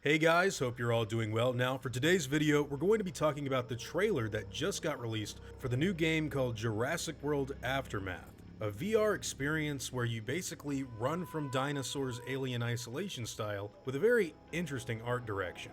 Hey guys, hope you're all doing well. Now for today's video, we're going to be talking about the trailer that just got released for the new game called Jurassic World Aftermath. A VR experience where you basically run from dinosaurs alien isolation style with a very interesting art direction.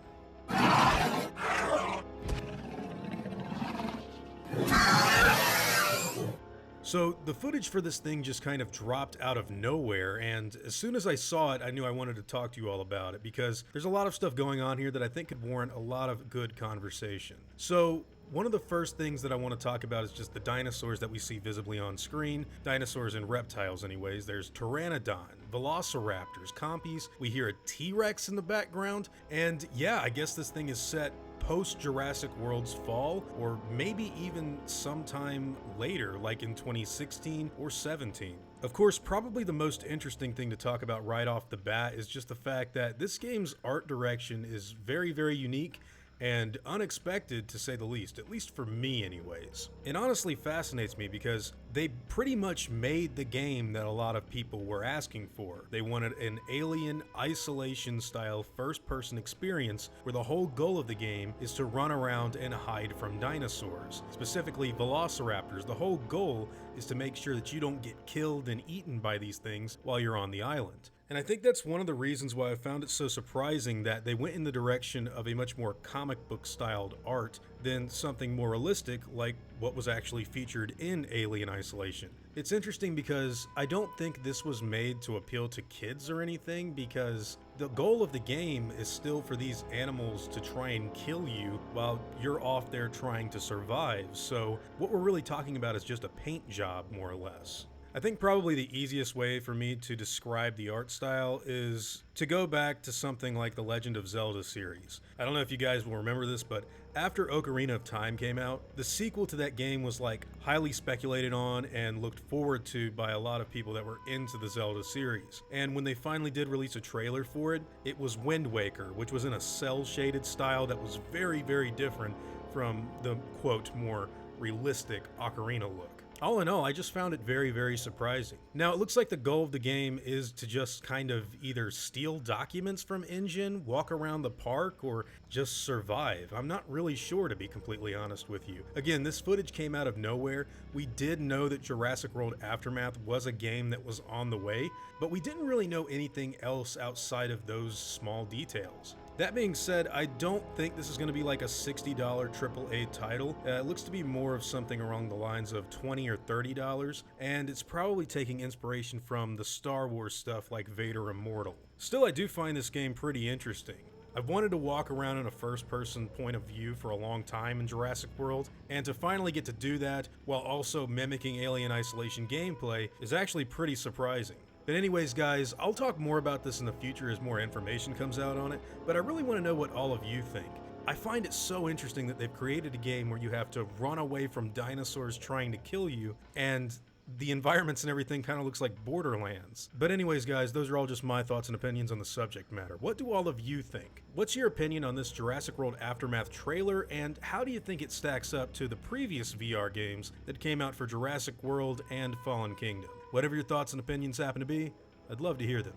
So the footage for this thing just kind of dropped out of nowhere, and as soon as I saw it, I knew I wanted to talk to you all about it because there's a lot of stuff going on here that I think could warrant a lot of good conversation. So one of the first things that I want to talk about is just the dinosaurs that we see visibly on screen. Dinosaurs and reptiles anyways. There's Pteranodon, Velociraptors, Compies, we hear a T-Rex in the background, and yeah, I guess this thing is set post-Jurassic World's fall, or maybe even sometime later, like in 2016 or 17. Of course, probably the most interesting thing to talk about right off the bat is just the fact that this game's art direction is very, very unique and unexpected, to say the least, at least for me anyways. It honestly fascinates me because they pretty much made the game that a lot of people were asking for. They wanted an alien isolation style first-person experience where the whole goal of the game is to run around and hide from dinosaurs. Specifically velociraptors. The whole goal is to make sure that you don't get killed and eaten by these things while you're on the island. And I think that's one of the reasons why I found it so surprising that they went in the direction of a much more comic book styled art than something more realistic like what was actually featured in Alien Isolation. It's interesting because I don't think this was made to appeal to kids or anything, because the goal of the game is still for these animals to try and kill you while you're off there trying to survive. So what we're really talking about is just a paint job, more or less. I think probably the easiest way for me to describe the art style is to go back to something like the Legend of Zelda series. I don't know if you guys will remember this, but after Ocarina of Time came out, the sequel to that game was like highly speculated on and looked forward to by a lot of people that were into the Zelda series. And when they finally did release a trailer for it, it was Wind Waker, which was in a cel-shaded style that was very, very different from the, quote, more realistic Ocarina look. All in all, I just found it very, very surprising. Now, it looks like the goal of the game is to just kind of either steal documents from InGen, walk around the park, or just survive. I'm not really sure, to be completely honest with you. Again, this footage came out of nowhere. We did know that Jurassic World Aftermath was a game that was on the way, but we didn't really know anything else outside of those small details. That being said, I don't think this is going to be like a $60 AAA title. It looks to be more of something along the lines of $20 or $30, and it's probably taking inspiration from the Star Wars stuff like Vader Immortal. Still, I do find this game pretty interesting. I've wanted to walk around in a first-person point of view for a long time in Jurassic World, and to finally get to do that while also mimicking Alien Isolation gameplay is actually pretty surprising. But anyways guys, I'll talk more about this in the future as more information comes out on it, but I really want to know what all of you think. I find it so interesting that they've created a game where you have to run away from dinosaurs trying to kill you, and the environments and everything kind of looks like Borderlands. But anyways guys, those are all just my thoughts and opinions on the subject matter. What do all of you think? What's your opinion on this Jurassic World Aftermath trailer, and how do you think it stacks up to the previous VR games that came out for Jurassic World and Fallen Kingdom? Whatever your thoughts and opinions happen to be, I'd love to hear them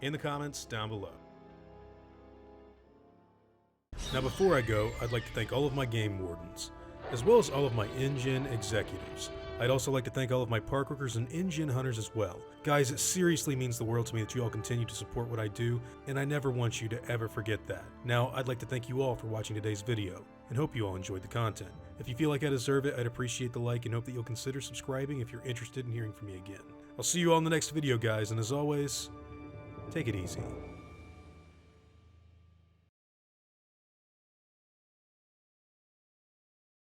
in the comments down below. Now before I go, I'd like to thank all of my game wardens, as well as all of my InGen executives. I'd also like to thank all of my park workers and InGen hunters as well. Guys, it seriously means the world to me that you all continue to support what I do, and I never want you to ever forget that. Now, I'd like to thank you all for watching today's video, and hope you all enjoyed the content. If you feel like I deserve it, I'd appreciate the like and hope that you'll consider subscribing if you're interested in hearing from me again. I'll see you all in the next video, guys, and as always, take it easy.